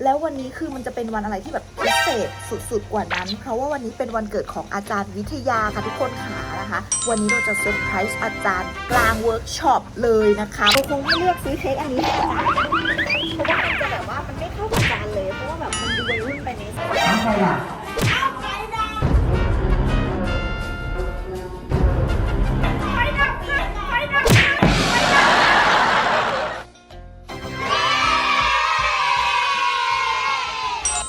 แล้ววันนี้คือมันจะเป็นวันอะไรที่แบบพิเศษสุดๆกว่านั้นเพราะว่าวันนี้เป็นวันเกิดของอาจารย์วิทยาค่ะทุกคนขานะคะวันนี้เราจะเซอร์ไพรส์อาจารย์กลางเวิร์กช็อปเลยนะคะเราคงไม่เลือกซื้อเค้กอันนี้ให้อาจารย์เพราะว่ามันจะแบบว่ามันไม่เข้ากับอาจารย์เลยเพราะว่าแบบมันดูวัยรุ่นไปนิดนึงใช่ค่ะ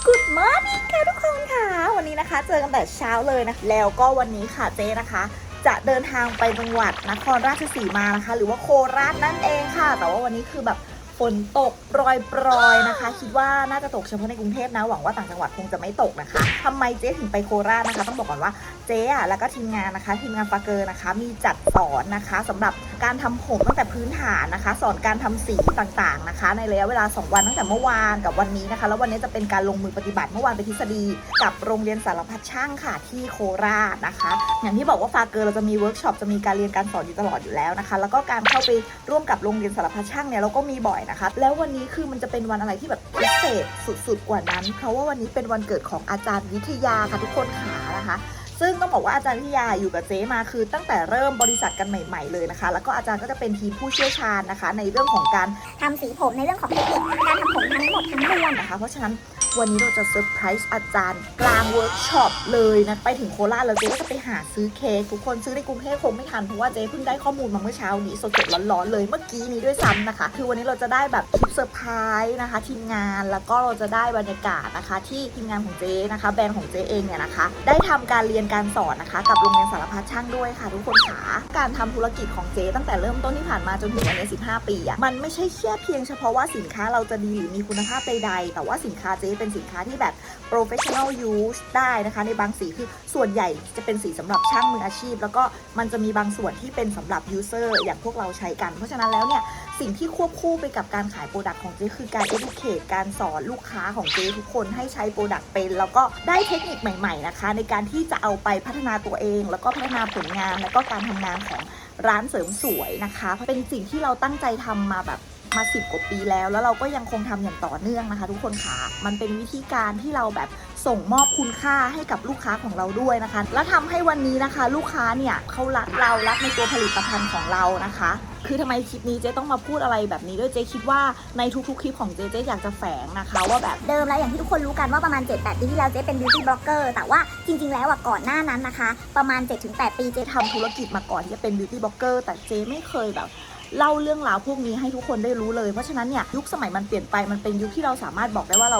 Good morning ค่ะทุกคนค่ะวันนี้นะคะเจอกันแต่เช้าเลยนะแล้วก็วันนี้ค่ะเจ๊นะคะจะเดินทางไปจังหวัดนครราชสีมานะคะหรือว่าโคราชนั่นเองค่ะแต่ว่าวันนี้คือแบบฝนตกปรอยๆนะคะคิดว่าน่าจะตกเฉพาะในกรุงเทพนะหวังว่าต่างจังหวัดคงจะไม่ตกนะคะทำไมเจ๊ถึงไปโคราชนะคะต้องบอกก่อนว่าเจ๊แล้วก็ทีมงานนะคะทีมงานฟาเกอร์นะคะมีจัดสอนนะคะสำหรับการทำผมตั้งแต่พื้นฐานนะคะสอนการทำสีต่างๆนะคะในระยะเวลา2วันตั้งแต่เมื่อวานกับวันนี้นะคะแล้ววันนี้จะเป็นการลงมือปฏิบัติเมื่อวานเป็นทฤษฎีกับโรงเรียนสารพัดช่างค่ะที่โคราชนะคะอย่างที่บอกว่าฟาเกอร์เราจะมีเวิร์กช็อปจะมีการเรียนการสอนอยู่ตลอดอยู่แล้วนะคะแล้วก็การเข้าไปร่วมกับโรงเรียนสารพัดช่างเนี่ยเราก็มีบ่อยนะคะแล้ววันนี้คือมันจะเป็นวันอะไรที่แบบพิเศษสุดๆกว่านั้นเพราะว่าวันนี้เป็นวันเกิดของอาจารย์วิทยาค่ะทุกคนขานะคะซึ่งต้องบอกว่าอาจารย์วิทยาอยู่กับเจ๊มาคือตั้งแต่เริ่มบริษัทกันใหม่ๆเลยนะคะแล้วก็อาจารย์ก็จะเป็นทีมผู้เชี่ยวชาญนะคะในเรื่องของการทำสีผมในเรื่องของเทคนิคการทำผมทั้งหมดทั้งมวลนะคะเพราะฉะนั้นวันนี้เราจะเซอร์ไพรส์อาจารย์กลางเวิร์กช็อปเลยนะไปถึงโคราชแล้วเจ๊ก็จะไปหาซื้อเค้กทุกคนซื้อในกรุงเทพคงไม่ทันเพราะว่าเจ๊เพิ่งได้ข้อมูลมาเมื่อเช้านี้สดๆร้อนๆเลยเมื่อกี้นี้ด้วยซ้ำนะคะคือวันนี้เราจะได้แบบคลิปเซอร์ไพรส์นะคะทีมงานแล้วก็เราจะได้บรรยากาศนะคะที่ทีมงานของเจ๊นะคะแบรนด์ของเจ๊เองเนี่ยนะคะได้ทำการเรียนการสอนนะคะกับโรงเรียนสารพัดช่างด้วยค่ะทุกคนค่ะการทำธุรกิจของเจ๊ตั้งแต่เริ่มต้นที่ผ่านมาจนถึงวันนี้15 ปีอะมันไม่ใช่แค่เพียงเฉพาะว่าสินค้าเราจะดีหรือมีคุณภาพใดๆแต่ว่าสินค้าเจ๊เป็นสินค้าที่แบบ professional use ได้นะคะในบางสีคือส่วนใหญ่จะเป็นสีสำหรับช่างมืออาชีพแล้วก็มันจะมีบางส่วนที่เป็นสำหรับ user อย่างพวกเราใช้กันเพราะฉะนั้นแล้วเนี่ยสิ่งที่ควบคู่ไปกับการขายโปรดักต์ของเจ๊คือการ educate การสอนลูกค้าของเจ๊ทุกคนให้ใช้โปรดักต์เป็นแล้วก็ได้เทคนิคใหม่ๆนะคะในการที่จะเอาไปพัฒนาตัวเองแล้วก็พัฒนาผลงานแล้วก็การทำงานของร้านเสริมสวยนะคะเป็นสิ่งที่เราตั้งใจทำมาแบบมา10 กว่าปีแล้วเราก็ยังคงทำอย่างต่อเนื่องนะคะทุกคนค่ะมันเป็นวิธีการที่เราแบบส่งมอบคุณค่าให้กับลูกค้าของเราด้วยนะคะและทำให้วันนี้นะคะลูกค้าเนี่ยเขารักเรารักในตัวผลิตภัณฑ์ของเรานะคะคือทำไมคลิปนี้เจ๊ต้องมาพูดอะไรแบบนี้ด้วยเจ๊คิดว่าในทุกๆคลิปของเจ๊อยากจะแฝงนะคะว่าแบบเดิมแล้วอย่างที่ทุกคนรู้กันว่าประมาณ 7-8 ปีที่แล้วเจ๊เป็น beauty blogger แต่ว่าจริงๆแล้วก่อนหน้านั้นนะคะประมาณ 7-8 ปีเจ๊ทำธุรกิจมาก่อนที่จะเป็น beauty blogger แต่เจ๊ไม่เคยแบบเล่าเรื่องราวพวกนี้ให้ทุกคนได้รู้เลยเพราะฉะนั้นเนี่ยยุคสมัยมันเปลี่ยนไปมันเป็นยุคที่เราสามารถบอกได้ว่าเ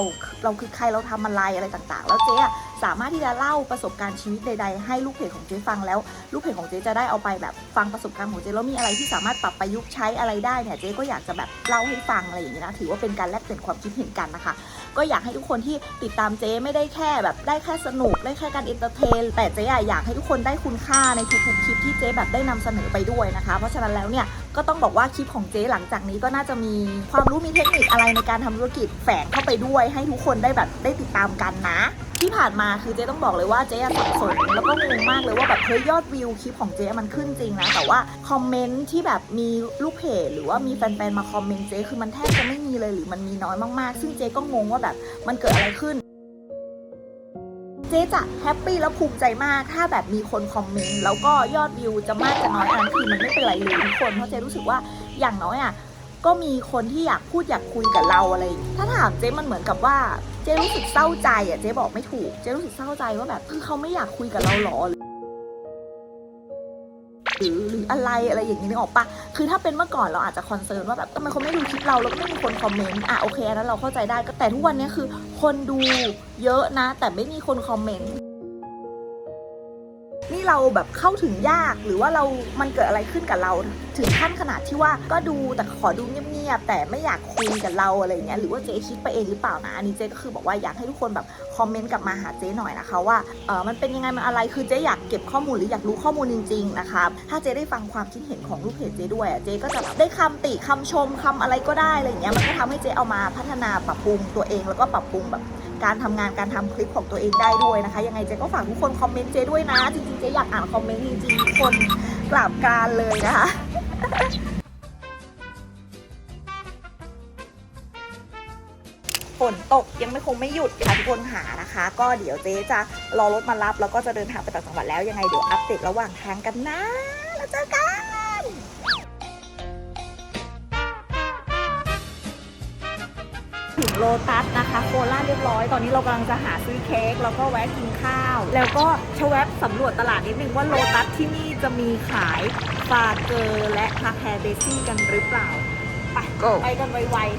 ราคือใครเราทำอะไรต่างๆแล้วเจ๊สามารถที่จะเล่าประสบการณ์ชีวิตใดๆให้ลูกเพจของเจ๊ฟังแล้วลูกเพจของเจ๊จะได้เอาไปแบบฟังประสบการณ์ของเจ๊แล้วมีอะไรที่สามารถปรับประยุกต์ใช้อะไรได้เนี่ยเจ๊ก็อยากจะแบบเล่าให้ฟังอะไรอย่างนี้นะถือว่าเป็นการแลกเปลี่ยนความคิดเห็นกันนะคะก็อยากให้ทุกคนที่ติดตามเจ๊ไม่ได้แค่แบบได้แค่สนุกได้แค่การเอนเตอร์เทนแต่เจ๊อยากให้ทุกคนได้คุณค่าในทุกๆคลิปที่เจ๊แบบได้นำเสนอไปด้วยนะคะเพราะฉะนั้นแล้วเนี่ยก็ต้องบอกว่าคลิปของเจ๊หลังจากนี้ก็น่าจะมีความรู้มีเทคนิคอะไรในการทำธุรกิจแฝงเข้าไปด้วยให้ทุกคนได้แบบได้ติดตามกันนะที่ผ่านมาคือเจ๊ต้องบอกเลยว่าเจ๊สับสนแล้วก็งงมากเลยว่าแบบเฮ้ยยอดวิวคลิปของเจ๊มันขึ้นจริงนะแต่ว่าคอมเมนต์ที่แบบมีลูกเพจหรือว่ามีแฟนๆมาคอมเมนต์เจ๊คือมันแทบจะไม่มีเลยหรือมันมีน้อยมากๆซึ่งเจ๊ก็งงว่าแบบมันเกิดอะไรขึ้นเจ๊จะแฮปปี้แล้วภูมิใจมากถ้าแบบมีคนคอมเมนต์แล้วก็ยอดวิวจะมากจะน้อยนั้นคือมันไม่เป็นไรเลยทุกคนเพราะเจ๊รู้สึกว่าอย่างน้อยก็มีคนที่อยากพูดอยากคุยกับเราอะไรถ้าถามเจ๊มันเหมือนกับว่าเจ๊รู้สึกเศร้าใจเจ๊บอกไม่ถูกเจ๊รู้สึกเศร้าใจว่าแบบคือเขาไม่อยากคุยกับเราหรอหรืออะไรอย่างนี้นึกออกปะคือถ้าเป็นเมื่อก่อนเราอาจจะคอนเซิร์นว่าแบบทำไมเขาไม่ดูคลิปเราแล้วก็ไม่มีคนคอมเมนต์โอเคนั้นเราเข้าใจได้ก็แต่ทุกวันนี้คือคนดูเยอะนะแต่ไม่มีคนคอมเมนต์นี่เราแบบเข้าถึงยากหรือว่ามันเกิดอะไรขึ้นกับเราถึงขั้นขนาดที่ว่าก็ดูแต่ขอดูเงียบๆแต่ไม่อยากคุยกับเราอะไรเงี้ยหรือว่าเจ๊คิดไปเองหรือเปล่านะอันนี้เจ๊ก็คือบอกว่าอยากให้ทุกคนแบบคอมเมนต์กลับมาหาเจ๊หน่อยนะคะว่ามันเป็นยังไงมันอะไรคือเจ๊อยากเก็บข้อมูลหรืออยากรู้ข้อมูลจริงๆนะคะถ้าเจ๊ได้ฟังความคิดเห็นของลูกเพจเจ๊ด้วยเจ๊ก็จะแบบได้คำติคำชมคำอะไรก็ได้อะไรเงี้ยมันก็ทำให้เจ๊เอามาพัฒนาปรับปรุงตัวเองแล้วก็ปรับปรุงแบบการทำงานการทำคลิปของตัวเองได้ด้วยนะคะยังไงเจ๊ก็ฝากทุกคนคอมเมนต์เจ๊ด้วยนะจริงๆเจ๊อยากอ่านคอมเมนต์จริงๆทุกคนกราบกรานเลยนะคะฝ ฝนตกยังไม่คงไม่หยุดค่ะทุกคนหานะคะ ก็เดี๋ยวเจ๊จะรอรถมารับแล้วก็จะเดินทางไปต่างจังหวัดแล้วยังไงเดี๋ยวอัปเดตระหว่างทางกันนะแล้วเจอกันถึงโลตัสนะคะโคราชเรียบร้อยตอนนี้เรากำลังจะหาซื้อเค้กแล้วก็แวะกินข้าวแล้วก็ชะแวบสำรวจตลาดนิดนึงว่าโลตัสที่นี่จะมีขายฟาเกอร์และคาแคร์เบซี่กันหรือเปล่าไปกันไวๆ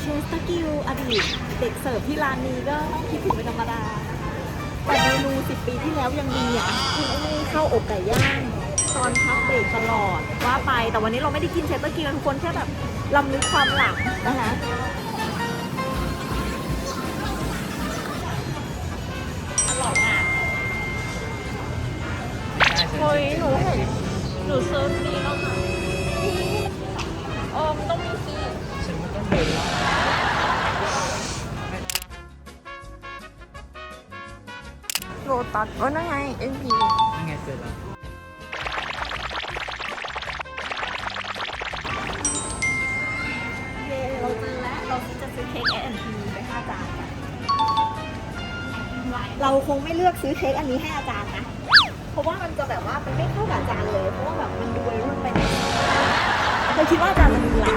เชฟตะกิวอดีตเด็กเสิร์ฟที่ร้านนี้ก็ต้องคิดถึงเป็นธรรมดาแต่เมนู10 ปีที่แล้วยังมีอ่ะคือไอ้นี่ข้าวอบไก่ย่างตอนพักเบรกตลอดว่าไปแต่วันนี้เราไม่ได้กินเชฟตะกิวทุกคนแค่แบบลำลึกความหลังนะคะอร่อยมากเฮ้ยหนูเห็นหนูเซิร์ฟนี้แล้วค่ะมันต้องมีสิฉันไม่ต้องเดินแล้วโลตัสนั่นไง NP นั่นไงเจอแล้ว เย้เราเจอแล้วเราจะซื้อเค้ก NP ไป5 จานกันเราคงไม่เลือกซื้อเค้กอันนี้ให้อาจารย์นะเพราะว่ามันจะแบบว่ามันไม่เข้ากับอาจารย์เลยเพราะว่าแบบมันดูวัยรุ่นไปเธอคิดว่าอาจารย์จะมีอะไร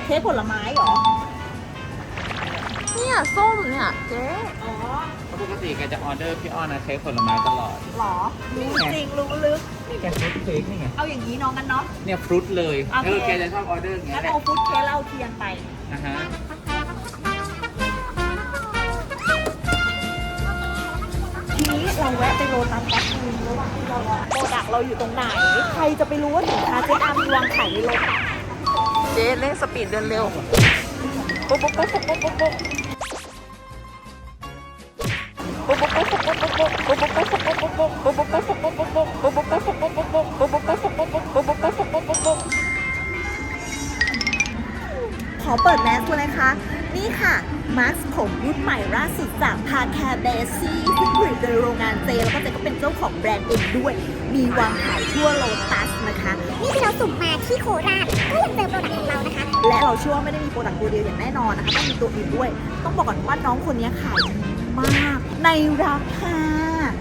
เค้กผลไม้เหรอเนี่ยส้มเนี่ยเจ๊อ๋อปกติแกจะออเดอร์พี่อ้อนนะเค้กผลไม้ตลอดหรอรู้จริงรู้ลึก นี่แกฟรุตเค้กนี่ไงเอาอย่างนี้น้องกันเนาะเนี่ยฟรุตเลยแกจะชอบออเดอร์อย่างเงี้ยแล้วเอาฟรุตเค้กแล้วเอาเทียนไปนะฮะทีนี้เราแวะไปโลตัสแป๊บนึงระหว่างที่เรารอโปรดักเราอยู่ตรงไหนใครจะไปรู้ว่าสินค้าเจ๊อามีวางขายในโลตัสเจ๊เร่งสปีดเดินเร็วปุ๊บปุ๊บปุ๊บปุ๊บปุ๊บปุ๊บขอเปิดแมสดูเลยค่ะนี่ค่ะมาสก์ผมรุ่นใหม่ล่าสุดจากคาแคร์เบซี่ซึ่งผลิตโดยโรงงานเจแล้วก็เจก็เป็นเจ้าของแบรนด์เองด้วยมีวางขายทั่วโลตัสนะคะนี่ที่เราสุ่มมาที่โคราชก็ยังเจอโปรดักต์ของเรานะคะและเราเชื่อว่าไม่ได้มีโปรดักต์ตัวเดียวอย่างแน่นอนนะคะต้องมีตัวอื่นด้วยต้องบอกก่อนว่าน้องคนนี้ขายดีมากในราคา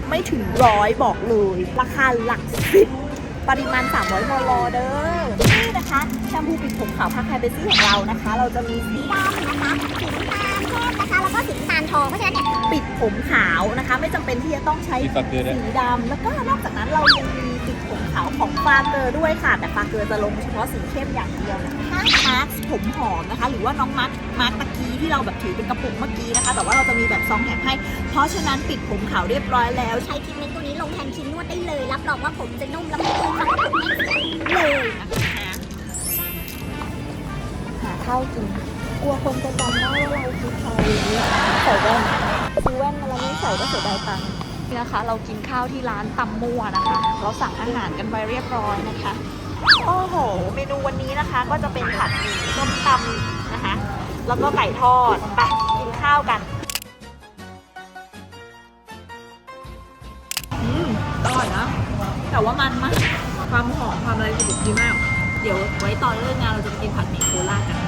ไม่ถึง100บอกเลยราคาหลัก10ปริมาณ300 มลเด้อนี่นะคะแชมพูปิดผมขาวคาแคร์เบซี่ของเรานะคะเราจะมีสีดำนะคะสีน้ำตาลเข้มนะคะแล้วก็สีน้ำตาลทองเพราะฉะนั้นเนี่ยปิดผมขาวนะคะไม่จำเป็นที่จะต้องใช้สีดำแล้วก็นอกจากนั้นเรายังมีปิดผมขาวของฟาเกอร์ด้วยค่ะแต่ฟาเกอร์จะลงเฉพาะสีเข้มอย่างเดียวนะคะมาร์คผมหอมนะคะหรือว่าน้องมาร์คตะกี้ที่เราแบบถือเป็นกระปุกเมื่อกี้นะคะแต่ว่าเราจะมีแบบซองแถมให้เพราะฉะนั้นปิดผมขาวเรียบร้อยแล้วใช้ทรีทเมนต์ตัวนี้ลงแทนครีมนวดได้เลยรับรองว่าผมจะนุ่มและไม่มีคำว่าผมไม่เสียเลยนะคะหาข้าวกินกลัวคนจะจำได้ว่าเราคือใครใส่แว่นซื้อแว่นมาแล้วไม่ใส่ก็เสียดายตังค์นี่นะคะเรากินข้าวที่ร้านตำมั่วนะคะเราสั่งอาหารกันไปเรียบร้อยนะคะโอ้โหเมนูวันนี้นะคะก็จะเป็นผัดหมี่ส้มตำนะคะแล้วก็ไก่ทอดไปกินข้าวกันอร่อยนะแต่ว่ามันมากความหอมความอะไรคือดีมากเดี๋ยวไว้ตอนเลิกงานเราจะไปกินผัดหมี่โคราชกัน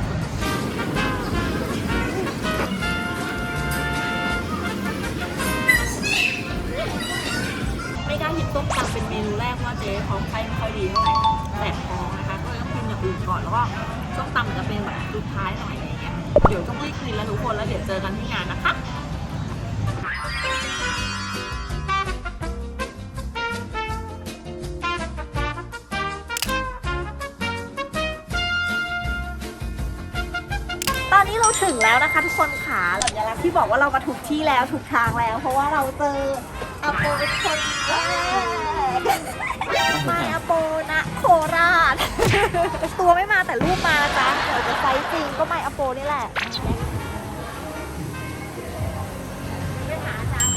ไม่กล้าหยิบต้มตำเป็นเมนูแรกว่าเจ๊ท้องไส้ไม่ค่อยดีเท่าไหร่แสบท้องนะคะก็เลยต้องกินอย่างอื่นก่อนแล้วก็ต้มตำจะเป็นแบบสุดท้ายหน่อยอะไรเงี้ยเดี๋ยวต้องรีบกินแล้วทุกคนแล้วเดี๋ยวเจอกันที่งานนะคะตอนนี้เราถึงแล้วนะคะทุกคนขาสัญลักษณ์ที่บอกว่าเรามาถูกที่แล้วถูกทางแล้วเพราะว่าเราเจออาโปเป็นคนแรกมาอาโปนะโคราชตัวไม่มาแต่รูปมานะจ๊ะเดี๋ยวจะไซส์จริงก็ไม่อาโปนี่แหละไปหาอาจารย์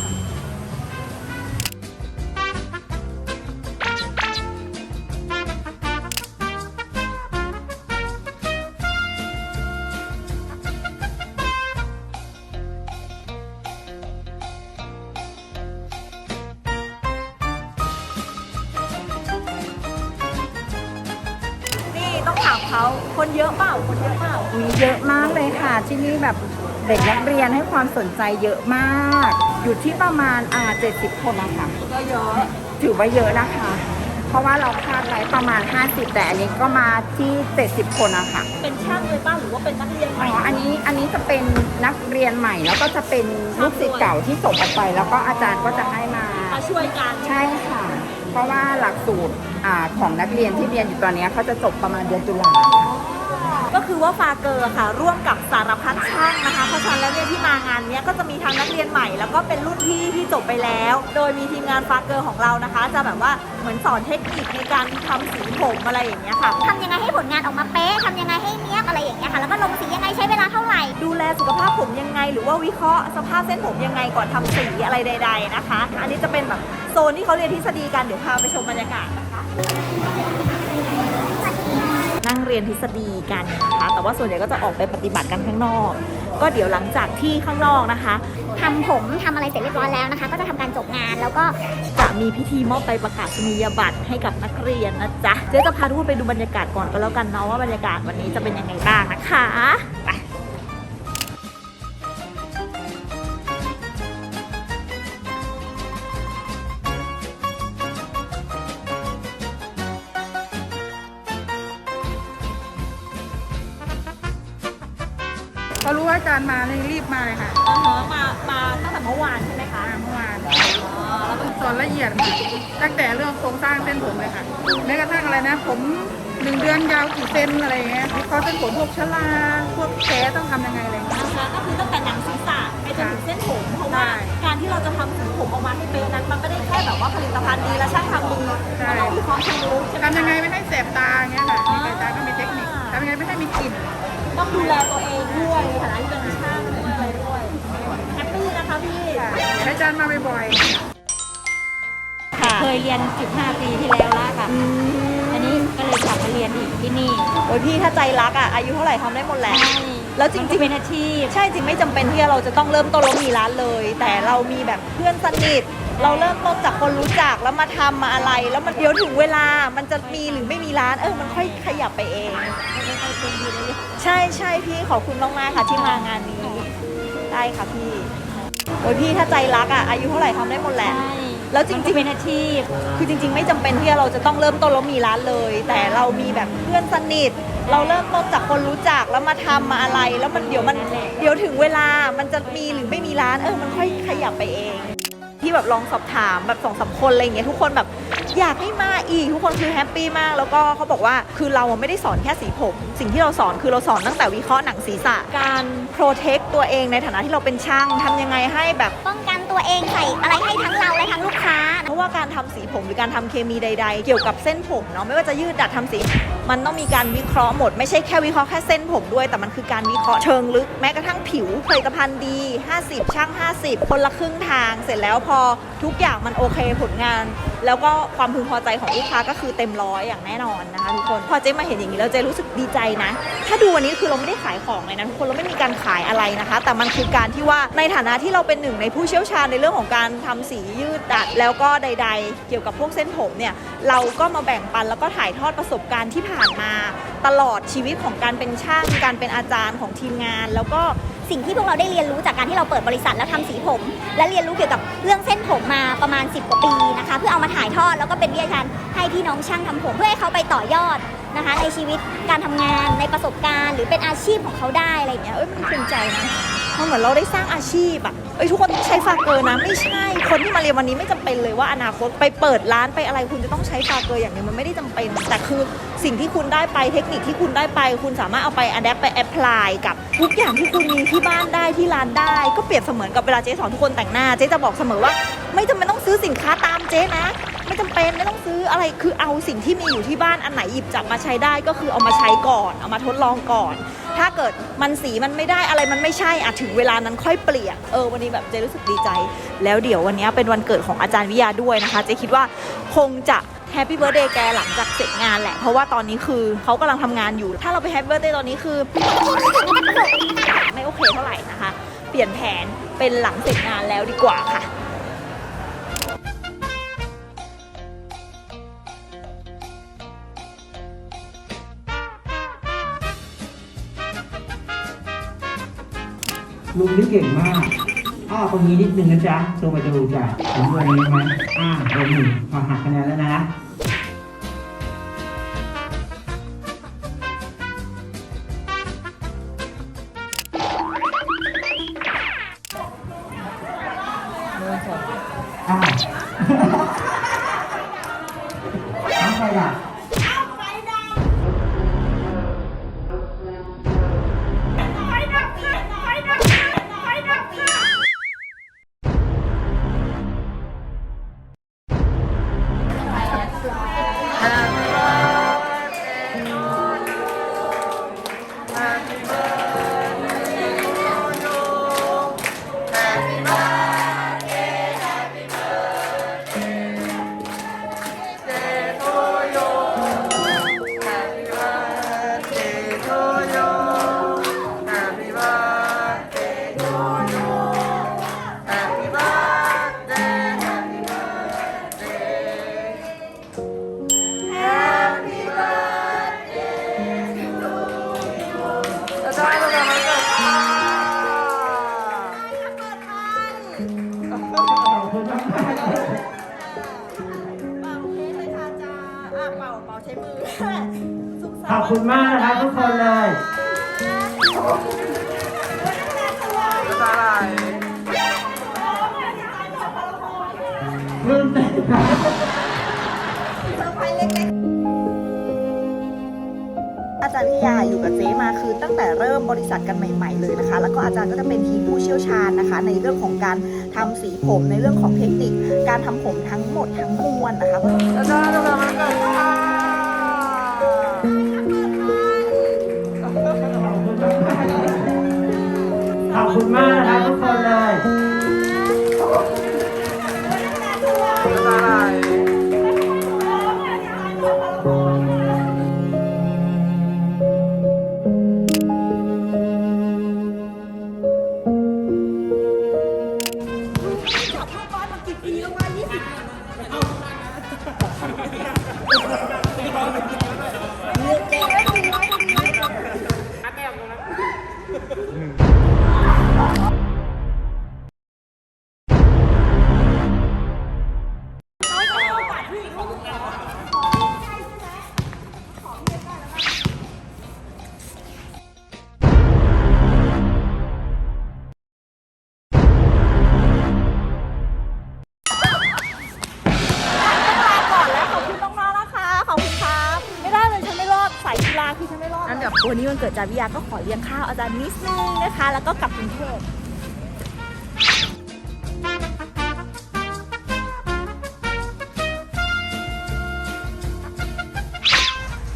ต้องถามค เขาคนเยอะเปล่าคนเยอะเปล่า มีเยอะมากเลยค่ะที่นี่แบบเด็กนักเรียนให้ความสนใจเยอะมาก อยู่ที่ประมาณ70 คนนะคะ ก็เยอะ ถือว่าเยอะนะคะ เพราะว่าเราคาดไว้ประมาณ50แต่อันนี้ก็มาที่70 คนนะคะ เป็นช่างเลยป้าหรือว่าเป็นนักเรียนให อ๋ ม่ ออันนี้จะเป็นนักเรียนใหม่แล้วก็จะเป็นลูกศิษย์เก่าที่ส่งออกไป แล้วก็อาจารย์ก็จะให้มา มาช่วยกัน ใช่ค่ะ เพราะว่าหลักสูตรของนักเรียนที่เรียนอยู่ตอนนี้เขาจะจบประมาณเดือนตุลาค่ะ ก็คือว่าฟาเกอร์ค่ะร่วมกับสารพัดช่างนะคะ เพราะฉะนั้นแล้วเนี่ยที่มางานเนี้ยก็จะมีทั้งนักเรียนใหม่แล้วก็เป็นรุ่นพี่ที่จบไปแล้ว โดยมีทีมงานฟาเกอร์ของเรานะคะ จะแบบว่าเหมือนสอนเทคนิคในการทำสีผมอะไรอย่างเงี้ยค่ะ ทำยังไงให้ผลงานออกมาเป๊ะทำยังไงให้เนี้ยบอะไรอย่างเงี้ยค่ะ แล้วก็ลงสียังไงใช้เวลาเท่าไหร่ ดูแลสุขภาพผมยังไงหรือว่าวิเคราะห์สภาพเส้นผมยังไงก่อนทำสีอะไรใด ๆนะคะ อันนี้จะเป็นแบบโซนที่เขาเรียนทฤษฎีกันเดี๋ยวพาไปชมบรรยากาศนะคะนั่งเรียนทฤษฎีกันนะคะแต่ว่าส่วนใหญ่ก็จะออกไปปฏิบัติกันข้างนอก ก็เดี๋ยวหลังจากที่ข้างนอกนะคะ ทำผมทำอะไรเสร็จเรียบร้อยแล้วนะคะ ก็จะทำการจบงานแล้วก็ จะมีพิธีมอบใบประกาศนียบัตรให้กับนักเรียนนะจ๊ะเจ๊จะพาทุกคนไปดูบรรยากาศก่อนก็แล้วกันเนาะว่าบรรยากาศวันนี้จะเป็นยังไงบ้างนะคะไปพอรู้ว่าอาจารย์มาเลยรีบมาเลยค่ะ มาตั้งแต่เมื่อวานใช่ไหมคะ เมื่อวานสอนละเอียดค่ะตั้งแต่เรื่องโครงสร้างเส้นผมเลยค่ะแม้กระทั่งอะไรนะผม1 เดือนยาวกี่เซนอะไรอย่างเงี้ยวิเคราะห์เส้นผมพวกชราพวกแผลต้องทำยังไงอะไรอย่างเงี้ย นะคะก็คือตั้งแต่หนังศีรษะไปจนถึงเส้นผมเพราะว่า ใช่ การที่เราจะทำสีผมออกมาให้เป๊ะนั้นมันไม่ได้แค่แบบว่าผลิตภัณฑ์ดีและช่างทำดีมันต้องมีความรู้ใช่ไหม ทำยังไงไม่ให้แสบตาอย่างเงี้ยค่ะมีอาจารย์ก็มีเทคนิคทำยังไงไม่ให้มีกลิ่น ต้องดูแลตัวเองด้วยในฐานะที่เป็นช่างด้วยอะไรด้วยแฮปปี้นะคะพี่ อาจารย์มาบ่อย ค่ะ เคยเรียน 15 ปีที่แล้วละค่ะ อันนี้ก็เลยกลับมาเรียนอีกที่นี่ โอ้ยพี่ถ้าใจรักอ่ะอายุเท่าไหร่ทำได้หมดแหละแล้วจ มัน ริ ก็ ง เป็นอาชีพ ๆใช่จริงไม่จำเป็นที่เราจะต้องเริ่มต้นแล้วมีร้านเลย แต่เรามีแบบเพื่อนสนิทเราเริ่มต้นจากคนรู้จักแล้วมาทำมาอะไร แล้วมันเดี๋ยวถึงเวลามันจะมีหรือไม่มีร้านมันค่อยขยับไปเอง ใช่ใช่พี่ขอบคุณมากๆค่ะที่มางานนี้ ได้ค่ะพี่โอ้ยพี่ถ้าใจรักอ่ะอายุเท่าไหร่ทำได้หมดแหละ แล้วจริงๆ มันก็เป็นอาชีพ คือจริงๆ ไม่จำเป็นที่เราจะต้องเริ่มต้นแล้วมีร้านเลย แต่เรามีแบบเพื่อนสนิท เราเริ่มต้นจากคนรู้จักแล้วมาทำมาอะไร แล้วมันเดี๋ยวถึงเวลามันจะมีหรือไม่มีร้านมันค่อยขยับไปเองที่แบบลองสอบถามแบบ2-3 คนอะไรอย่างเงี้ยทุกคนแบบอยากให้มาอีกทุกคนคือแฮปปี้มากแล้วก็เขาบอกว่าคือเราไม่ได้สอนแค่สีผม สิ่งที่เราสอนคือเราสอนตั้งแต่วิเคราะห์หนังศีรษะการโปรเทคตัวเองในฐานะที่เราเป็นช่างทำยังไงให้แบบ ป้องกันตัวเองใส่อะไรให้ทั้งเราและทั้งลูกค้า เพราะว่าการทำสีผมหรือการทำเคมีใด ๆ เกี่ยวกับเส้นผมเนาะไม่ว่าจะยืดดัดทำสีมันต้องมีการวิเคราะห์หมดไม่ใช่แค่วิเคราะห์แค่เส้นผมด้วยแต่มันคือการวิเคราะห์เชิงลึกแม้กระทั่งผิวผลิตภัณฑ์ดี50ช่าง50คนละครึ่งทางเสร็จแล้วพอทุกอย่างมันโอเคผลงาน แล้วก็ความพึงพอใจของลูกค้าก็คือเต็มร้อยอย่างแน่นอนนะคะทุกคนพอเจ๊มาเห็นอย่างนี้แล้วเจ๊รู้สึกดีใจนะถ้าดูวันนี้คือเราไม่ได้ขายของเลยนะทุกคนเราไม่มีการขายอะไรนะคะ แต่มันคือการที่ว่าในฐานะที่เราเป็นหนึ่งในผู้เชี่ยวชาญในเรื่องของการทำสียืดดัดแล้วก็ใด ๆ เกี่ยวกับพวกเส้นผมเนี่ยเราก็มาแบ่งปันแล้วก็ถ่ายทอดประสบการณ์ที่ผ่านมาตลอดชีวิตของการเป็นช่างการเป็นอาจารย์ของทีมงาน แล้วก็ สิ่งที่พวกเราได้เรียนรู้จากการที่เราเปิดบริษัทแล้วทำสีผม และเรียนรู้เกี่ยวกับเรื่องเส้นผมมาประมาณ10 กว่าปีนะคะเพื่อเอามาถ่ายทอดแล้วก็เป็นวิทยาทานให้พี่น้องช่างทำผมเพื่อให้เขาไปต่อยอดนะคะในชีวิตการทำงานในประสบการณ์หรือเป็นอาชีพของเขาได้อะไรอย่างเงี้ย มันภูมิใจนะมันเหมือนเราได้สร้างอาชีพอะทุกคนต้องใช้ฟาเกอร์นะไม่ใช่คนที่มาเรียนวันนี้ไม่จำเป็นเลยว่าอนาคตไปเปิดร้านไปอะไรคุณจะต้องใช้ฟาเกอร์อย่างเดียวมันไม่ได้จำเป็นแต่คือสิ่งที่คุณได้ไปเทคนิคที่คุณได้ไปคุณสามารถเอาไปอัดแอปไปแอพพลายกับทุกอย่างที่คุณมีที่บ้านได้ที่ร้านได้ก็เปรียบเสมือนกับเวลาเจ๊สอนทุกคนแต่งหน้าเจ๊จะบอกเสมอว่าไม่จำเป็นต้องซื้อสินค้าตามเจ๊นะไม่จำเป็นไม่ต้องซื้ออะไรคือเอาสิ่งที่มีอยู่ที่บ้านอันไหนหยิบจับมาใช้ได้ก็คือเอามาใช้ก่อนเอามาทดลองก่อนถ้าเกิดมันสีมันไม่ได้อะไรมันไม่ใช่ถึงเวลานั้นค่อยเปลี่ยนวันนี้แบบเจ๊รู้สึกดีใจแล้วเดี๋ยววันนี้เป็นวันเกิดของอาจารย์วิยาด้วยนะคะเจ๊คิดว่าคงจะแฮปปี้เบิร์ธเดย์แกหลังจากเสร็จงานแหละเพราะว่าตอนนี้คือเขากำลังทำงานอยู่ถ้าเราไปแฮปปี้เบิร์ธเดย์ตอนนี้คือไม่โอเคเท่าไหร่นะคะเปลี่ยนแผนเป็นหลังเสร็จงานแล้วดีกว่าค่ะ ลุงนี่เก่งมากตรงนี้นิดนึงนะจ๊ะตัวมาดูจ้ะเห็นด้วยนี้ไหมเบอร์หนึ่งพอหักคะแนนแล้วนะ อ้าวน้ำไฟดับขอบคุณมากนะครับทุกคนเลยลืมเต้น อาจารย์พิยาอยู่กับเจ๊มาคือตั้งแต่เริ่มบริษัทกันใหม่ๆเลยนะคะ แล้วก็อาจารย์ก็จะเป็นทีมผู้เชี่ยวชาญนะคะ ในเรื่องของการทำสีผมในเรื่องของเทคนิคการทำผมทั้งหมดทั้งมวลนะคะขอบคุณมากนะครับทุกคนเลย อันดับวันนี้วันเกิดอาจารย์วิยาก็ขอเลี้ยงข้าวอาจารย์นิดนึงนะคะ แล้วก็กลับกรุงเทพ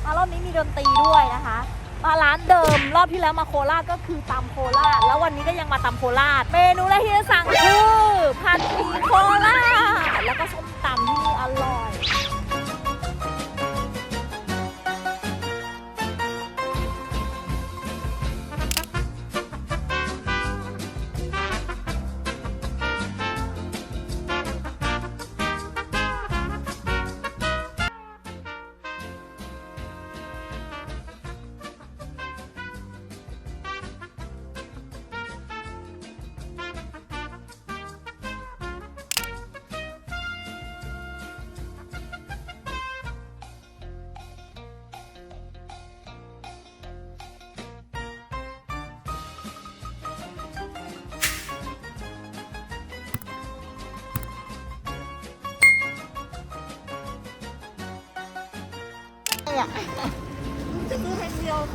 มารอบนี้มีดนตรีด้วยนะคะ มาร้านเดิมรอบที่แล้วมาโคราชก็คือตำโคราชแล้ววันนี้ก็ยังมาตำโคราชเมนูแรกที่จะสั่งคือผัดหมี่โคราชแล้วก็ส้มตำที่นี่อร่อย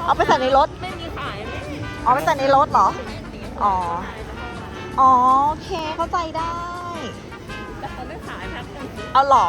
เอาไปใส่ในรถไม่มีขายเอาไปใส่ในรถเหรออ๋อโอเคเข้าใจได้แต่เขาไม่ขายแพ็คนึงเอาเหรอ